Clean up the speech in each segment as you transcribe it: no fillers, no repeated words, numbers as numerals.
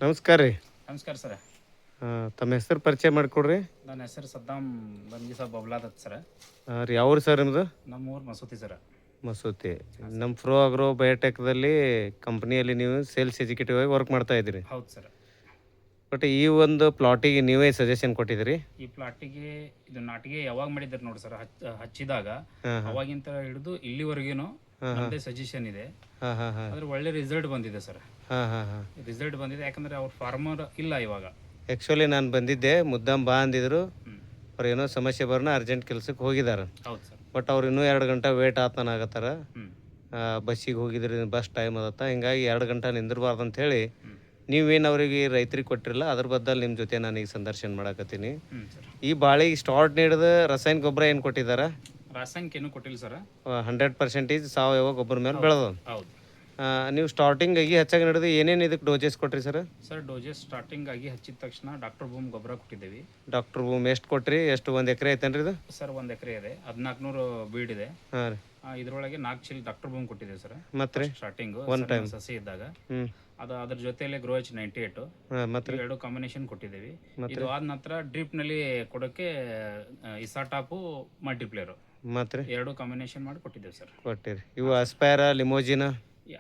ನಮಸ್ಕಾರ ರೀ. ನಮಸ್ಕಾರ ಸರ್. ತಮ್ಮ ಹೆಸರು ಪರಿಚಯ ಮಾಡಿಕೊಡ್ರಿ. ನನ್ನ ಹೆಸರು ಸದ್ದಾಮ್ ಬಂಗಿ ಸಾಬ್ ಬಬ್ಲಾದತ್ ಸರ್. ರೀ ಯಾವ್ರು ಸರ್ ನಿಮ್ಮದು? ನಮ್ಮೂರು ಮಸೂತಿ ಸರ್. ಮಸೂತಿ. ನಮ್ಮ ಫ್ರೋ ಆಗ್ರೋ ಬಯೋಟೆಕ್ದಲ್ಲಿ ಕಂಪ್ನಿಯಲ್ಲಿ ನೀವು ಸೇಲ್ಸ್ ಎಕ್ಸಿಕ್ಯೂಟಿವ್ ಆಗಿ ವರ್ಕ್ ಮಾಡ್ತಾ ಇದ್ದೀರಿ. ಹೌದು ಸರ್. ಬಟ್ ಈ ಒಂದು ಪ್ಲಾಟಿಗೆ ನೀವೇ ಸಜೆಷನ್ ಕೊಟ್ಟಿದ್ದೀರಿ? ಈ ಪ್ಲಾಟಿಗೆ ಇದು ನಾಟಿಗೆ ಯಾವಾಗ ಮಾಡಿದ್ದಾರೆ ನೋಡಿ ಸರ್, ಹಚ್ಚಿದಾಗ ಅವಾಗಿಂತ ಹಿಡಿದು ಇಲ್ಲಿವರೆಗೇನು ನಮ್ಮದೇ ಸಜೆಷನ್ ಇದೆ. ಅದ್ರ ಒಳ್ಳೆ ರಿಸಲ್ಟ್ ಬಂದಿದೆ ಸರ್. ರಿಸಲ್ಟ್ ಬಂದಿದೆ ಯಾಕಂದ್ರೆ ಅವ್ರ ಫಾರ್ಮರ್ ಇಲ್ಲ ಇವಾಗ. ಆ್ಯಕ್ಚುಲಿ ನಾನು ಬಂದಿದ್ದೆ, ಮುದ್ದಾಂ ಬಾ ಅಂದಿದ್ರು. ಅವ್ರು ಏನೋ ಸಮಸ್ಯೆ ಬರೋಣ ಅರ್ಜೆಂಟ್ ಕೆಲ್ಸಕ್ಕೆ ಹೋಗಿದ್ದಾರೆ. ಹೌದು ಸರ್. ಬಟ್ ಅವ್ರು ಇನ್ನೂ 2 ಗಂಟೆ ವೇಟ್ ಆಗತ್ತಾರ. ಬಸ್ಸಿಗೆ ಹೋಗಿದ್ರಿ, ಬಸ್ ಟೈಮ್ ಅದತ್ತ, ಹಿಂಗಾಗಿ 2 ಗಂಟೆ ನಿಂದಿರಬಾರ್ದು ಅಂತ ಹೇಳಿ ನೀವೇನು ಅವರಿಗೆ ರೈತರಿಗೆ ಕೊಟ್ಟಿರಲ್ಲ, ಅದ್ರ ಬದಲು ನಿಮ್ಮ ಜೊತೆ ನಾನು ಈಗ ಸಂದರ್ಶನ ಮಾಡಕತ್ತೀನಿ. ಈ ಬಾಳಿಗೆ ಸ್ಟಾರ್ಟ್ ನೀಡಿದ ರಾಸಾಯನಿಕ ಗೊಬ್ಬರ ಏನು ಕೊಟ್ಟಿದ್ದಾರೆ? ರಾಸಾಯನಿಕ ಏನು ಕೊಟ್ಟಿಲ್ಲ ಸರ್. 100% ಸಾವಯವ ಗೊಬ್ಬರ ಮೇಲೆ ಬೆಳೆದ. ಹೌದು. ನೀವು ಸ್ಟಾರ್ಟಿಂಗ್ ಆಗಿ ಹೆಚ್ಚಾಗಿ ನಡೆದು ಏನೇನು ಇದಕ್ಕೆ ಡೋಸಸ್ ಕೊಟ್ರಿ ಸರ್? ಸರ್ ಡೋಸಸ್ ಸ್ಟಾರ್ಟಿಂಗ್ ಆಗಿ ಹಚ್ಚಿದ ತಕ್ಷಣ ಡಾಕ್ಟರ್ ಬೂಮ್ ಗೊಬ್ಬರ ಕೊಟ್ಟಿದ್ದೀವಿ. ಡಾಕ್ಟರ್ ಬೂಮ್ ಎಷ್ಟು ಕೊಟ್ರಿ? ಎಷ್ಟು 1 ಎಕರೆ ಐತೇನ್ರಿ ಇದು? ಸರ್ 1 ಎಕರೆ ಇದೆ, 1400 ಬೀಡ್ ಇದೆ. ಹಾಂ ರೀ. ಇದರೊಳಗೆ 4 ಚೀಲ ಡಾಕ್ಟರ್ ಬೂಮ್ ಕೊಟ್ಟಿದ್ದೀವಿ ಸರ್. ಮತ್ತೆ ಸ್ಟಾರ್ಟಿಂಗು ಒನ್ ಟೈಮ್ ಸಸಿ ಇದ್ದಾಗ ಅದ್ರ ಜೊತೆಯಲ್ಲಿ ಗ್ರೋಚ್ 98 ಮತ್ತೆ 2 ಕಾಂಬಿನೇಷನ್ ಕೊಟ್ಟಿದ್ದೀವಿ. ಇದು ಆದ ನಂತರ ಡ್ರಿಪ್ನಲ್ಲಿ ಕೊಡೋಕ್ಕೆ ಇಸಾಟಾಪು ಮಲ್ಟಿಪ್ಲೇಯರು ಮತ್ತೆ 2 ಕಾಂಬಿನೇಷನ್ ಮಾಡಿ ಕೊಟ್ಟಿದ್ದೇವೆ ಸರ್. ಕೊಟ್ಟಿರಿ. ಇವು ಅಸ್ಪೈರ ಲಿಮೋಜಿನ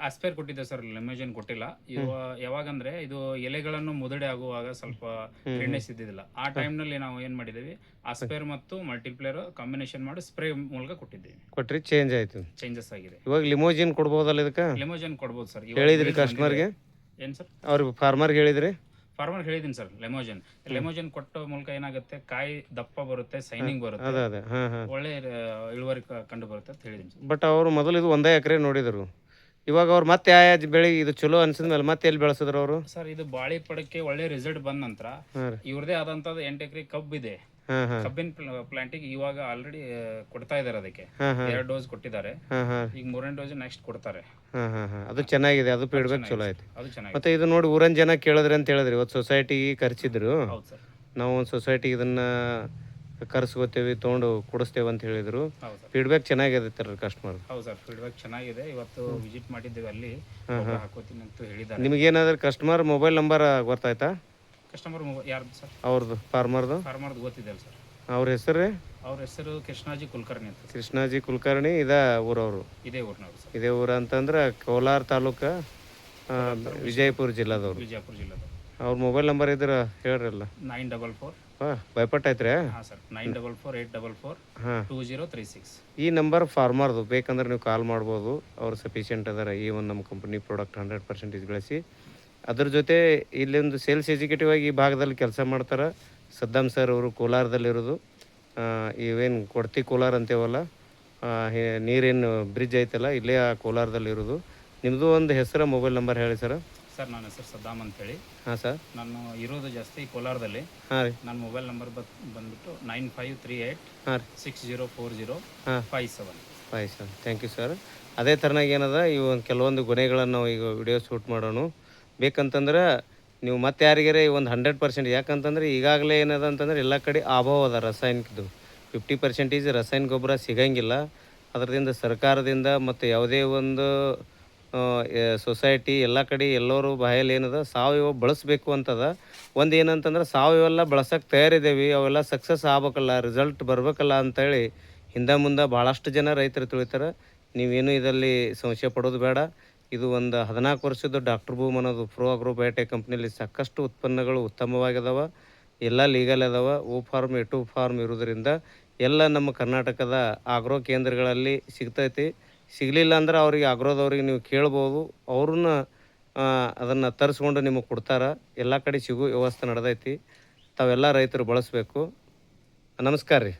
ಆಸ್ಪೈರ್ ಕೊಟ್ಟಿದ್ದೇವೆ ಸರ್, ಲೆಮೋಜನ್ ಕೊಟ್ಟಿಲ್ಲ. ಇವು ಯಾವಾಗಂದ್ರೆ ಇದು ಎಲೆಗಳನ್ನು ಮುದಡೆ ಆಗುವಾಗ ಸ್ವಲ್ಪ ಗ್ರೀನೆಸ್ ಇದ್ದಿದ್ದಿಲ್ಲ. ಆ ಟೈಮ್ನಲ್ಲಿ ನಾವು ಏನು ಮಾಡಿದ್ದೀವಿ, ಆಸ್ಪೈರ್ ಮತ್ತು ಮಲ್ಟಿಪ್ಲೇಯರ್ ಕಾಂಬಿನೇಷನ್ ಮಾಡಿ ಸ್ಪ್ರೇ ಮೂಲಕ ಕೊಟ್ಟಿದ್ದೀವಿ. ಕೊಟ್ರಿ, ಚೇಂಜ್ ಆಯ್ತು, ಚೇಂಜಸ್ ಆಗಿದೆ. ಇವಾಗ ಲಿಮೋಜಿನ್ ಕೊಡ್ಬೋದಲ್ಲ ಇದಕ್ಕೆ? ಲೆಮೋಜನ್ ಕೊಡ್ಬೋದು ಸರ್. ಹೇಳಿದ್ರಿ ಕಸ್ಟಮರ್ಗೆ? ಏನು ಸರ್? ಅವ್ರಿಗೆ ಫಾರ್ಮರ್ಗೆ ಹೇಳಿದ್ರಿ? ಫಾರ್ಮರ್ ಹೇಳಿದ್ದೀನಿ ಸರ್. ಲೆಮೋಜನ್ ಕೊಟ್ಟ ಮೂಲಕ ಏನಾಗುತ್ತೆ, ಕಾಯಿ ದಪ್ಪ ಬರುತ್ತೆ, ಸೈನಿಂಗ್ ಬರುತ್ತೆ, ಒಳ್ಳೆ ಇಳುವರಿ ಕಂಡು ಬರುತ್ತೆ ಅಂತ ಹೇಳಿದ್ದೀನಿ ಸರ್. ಬಟ್ ಅವರು ಮೊದಲು ಇದು 1 ಎಕರೆ ನೋಡಿದರು. ಇವಾಗ ಅವ್ರು ಮತ್ತೆ ಯಾವ ಬೆಳೆ ಇದು ಚಲೋ ಅನ್ಸಿದ್ಮೇಲೆ ಮತ್ತೆ ಎಲ್ಲಿ ಬೆಳೆಸಿದ್ರು ಅವರು? ಸರ್ ಇದು ಬಾಳಿ ಪಡಕ್ಕೆ ಒಳ್ಳೆ ರಿಸಲ್ಟ್ ಬಂದ ನಂತರ ಇವ್ರದೇ ಆದಂತದ್ದು 8 ಎಕರೆ ಕಬ್ಬು ಇದೆ. ಕಬ್ಬಿನ ಪ್ಲಾಂಟಿಗೆ ಇವಾಗ ಆಲ್ರೆಡಿ ಕೊಡ್ತಾ ಇದಾರೆ. ಅದಕ್ಕೆ 2 ಡೋಸ್ ಕೊಟ್ಟಿದ್ದಾರೆ. ಈಗ 3ನೇ ಡೋಸ್ ನೆಕ್ಸ್ಟ್ ಕೊಡ್ತಾರೆ. ಅದು ಚೆನ್ನಾಗಿದೆ, ಅದು ಫೀಡ್ಬ್ಯಾಕ್ ಚಲೋ ಆಯ್ತು. ಅದು ಚೆನ್ನಾಗಿದೆ. ಮತ್ತೆ ಇದು ನೋಡಿ ಊರನ್ ಜನ ಕೇಳಿದ್ರಿ ಅಂತ ಹೇಳಿದ್ರಿ, ಇವತ್ತು ಸೊಸೈಟಿಗೆ ಕರ್ಸಿದ್ರು. ಹೌದು ಸರ್. ನಾವು ಒಂದು ಸೊಸೈಟಿಗೆ ಇದನ್ನ ಕರ್ಸ್ಕೋತೇವೆ, ತೊಗೊಂಡು ಕೊಡಿಸ್ತೇವೆ ಅಂತ ಹೇಳಿದ್ರು. ಹೌದು ಸರ್. ಫೀಡ್ಬ್ಯಾಕ್ ಚೆನ್ನಾಗಿದೆ ಕಸ್ಟಮರ್. ಹೌದು ಸರ್, ಫೀಡ್ಬ್ಯಾಕ್ ಚೆನ್ನಾಗಿದೆ. ಇವತ್ತು ವಿಸಿಟ್ ಮಾಡಿದ್ದೇವೆ, ಅಲ್ಲಿ ಹಾಕೋತೀನಿ ಅಂತ ಹೇಳಿದ್ದಾರೆ. ನಿಮಗೇನಾದ್ರೂ ಕಸ್ಟಮರ್ ಮೊಬೈಲ್ ನಂಬರ್ ಗೊತ್ತಾಯ್ತಾ? ಕಸ್ಟಮರ್ ಯಾರ್ದು ಸರ್? ಅವ್ರದ್ದು ಫಾರ್ಮರ್ದು ಗೊತ್ತಿದೆ ಸರ್. ಅವ್ರ ಹೆಸರು? ಅವ್ರ ಹೆಸರು ಕೃಷ್ಣಾಜಿ ಕುಲಕರ್ಣಿ ಅಂತ. ಕೃಷ್ಣಾಜಿ ಕುಲಕರ್ಣಿ. ಊರವರು? ಇದೇ ಊರಿನವರು ಸರ್. ಇದೇ ಊರು ಅಂತಂದ್ರೆ ಕೋಲಾರ ತಾಲೂಕು, ವಿಜಯಪುರ ಜಿಲ್ಲಾದವ್ರು. ವಿಜಯಪುರ ಜಿಲ್ಲಾದವ್ರು. ಅವ್ರ ಮೊಬೈಲ್ ನಂಬರ್ ಇದ್ರೆ ಹೇಳ್ರಲ್ಲ. 944. ಭಯಪಟ್ಟಾಯ್ತ್ರಿ? ಹಾಂ ಸರ್, 9448442036. ಈ ನಂಬರ್ ಫಾರ್ಮರ್ದು ಬೇಕಂದ್ರೆ ನೀವು ಕಾಲ್ ಮಾಡ್ಬೋದು. ಅವ್ರು ಸಫಿಷಿಯೆಂಟ್ ಅದಾರ ಈ ಒಂದು ನಮ್ಮ ಕಂಪ್ನಿ ಪ್ರಾಡಕ್ಟ್ 100% ಬೆಳೆಸಿ. ಅದ್ರ ಜೊತೆ ಇಲ್ಲೊಂದು ಸೇಲ್ಸ್ ಎಕ್ಸಿಕ್ಯೂಟಿವ್ ಆಗಿ ಈ ಭಾಗದಲ್ಲಿ ಕೆಲಸ ಮಾಡ್ತಾರೆ ಸದ್ದಾಮ್ ಸರ್. ಅವರು ಕೋಲಾರದಲ್ಲಿರೋದು. ಇವೇನು ಕೊಡ್ತಿ ಕೋಲಾರ ಅಂತೇವಲ್ಲ, ನೀರೇನು ಬ್ರಿಡ್ಜ್ ಐತಲ್ಲ, ಇಲ್ಲೇ ಆ ಕೋಲಾರದಲ್ಲಿರೋದು. ನಿಮ್ಮದು ಒಂದು ಹೆಸರು, ಮೊಬೈಲ್ ನಂಬರ್ ಹೇಳಿ ಸರ್. ಸರ್ ನನ್ನ ಹೆಸರು ಸದ್ದಾಮ್ ಅಂತೇಳಿ. ಹಾಂ ಸರ್. ನಾನು ಇರೋದು ಜಾಸ್ತಿ ಕೋಲಾರದಲ್ಲಿ. ಹಾಂ ರೀ. ನನ್ನ ಮೊಬೈಲ್ ನಂಬರ್ ಬಂದ್ಬಿಟ್ಟು 9538604057. Thank you sir. ಅದೇ ಥರನಾಗಿ ಏನದ, ಇವು ಕೆಲವೊಂದು ಕೊನೆಗಳನ್ನು ನಾವು ಈಗ ವಿಡಿಯೋ ಶೂಟ್ ಮಾಡೋಣ. ಬೇಕಂತಂದ್ರೆ ನೀವು ಮತ್ತೆ ಯಾರಿಗಾರೆ ಒಂದು 100%, ಯಾಕಂತಂದ್ರೆ ಈಗಾಗಲೇ ಏನದ ಅಂತಂದ್ರೆ ಎಲ್ಲ ಕಡೆ ಅಭಾವ ಅದ ರಾಸಾಯನಿಕದ್ದು. 50% ರಾಸಾಯನಿಕ ಗೊಬ್ಬರ ಸಿಗಂಗಿಲ್ಲ. ಅದರಿಂದ ಸರ್ಕಾರದಿಂದ ಮತ್ತು ಯಾವುದೇ ಒಂದು ಸೊಸೈಟಿ ಎಲ್ಲ ಕಡೆ ಎಲ್ಲರೂ ಬಾಯಲ್ಲಿ ಏನದ ಸಾವಯವ ಬಳಸಬೇಕು ಅಂತದ. ಒಂದು ಏನಂತಂದ್ರೆ ಸಾವಯವೆಲ್ಲ ಬಳಸೋಕೆ ತಯಾರಿದ್ದೇವೆ, ಅವೆಲ್ಲ ಸಕ್ಸಸ್ ಆಗ್ಬೇಕಲ್ಲ, ರಿಸಲ್ಟ್ ಬರಬೇಕಲ್ಲ ಅಂತೇಳಿ ಹಿಂದೆ ಮುಂದೆ ಭಾಳಷ್ಟು ಜನ ರೈತರು ತಿಳಿತಾರೆ. ನೀವೇನು ಇದರಲ್ಲಿ ಸಂಶಯ ಪಡೋದು ಬೇಡ. ಇದು ಒಂದು 14 ವರ್ಷದ ಡಾಕ್ಟರ್ ಬೂಮ್ ಅನ್ನೋದು ಫ್ರೋ ಆಗ್ರೋ ಬಯೋಟೆಕ್ ಕಂಪ್ನಿಯಲ್ಲಿ ಸಾಕಷ್ಟು ಉತ್ಪನ್ನಗಳು ಉತ್ತಮವಾಗಿದಾವ, ಎಲ್ಲ ಲೀಗಲ್ ಅದಾವ. ಫಾರ್ಮ್ ಎ ಟು ಫಾರ್ಮ್ ಇರೋದ್ರಿಂದ ಎಲ್ಲ ನಮ್ಮ ಕರ್ನಾಟಕದ ಆಗ್ರೋ ಕೇಂದ್ರಗಳಲ್ಲಿ ಸಿಗ್ತೈತಿ. ಸಿಗಲಿಲ್ಲ ಅಂದ್ರೆ ಅವ್ರಿಗೆ ಆಗ್ರೋದವ್ರಿಗೆ ನೀವು ಕೇಳ್ಬೋದು, ಅವ್ರನ್ನ ಅದನ್ನು ತರಿಸ್ಕೊಂಡು ನಿಮಗೆ ಕೊಡ್ತಾರೆ. ಎಲ್ಲ ಕಡೆ ಸಿಗೋ ವ್ಯವಸ್ಥೆ ನಡೆದೈತಿ. ತಾವೆಲ್ಲ ರೈತರು ಬಳಸಬೇಕು. ನಮಸ್ಕಾರ ರೀ.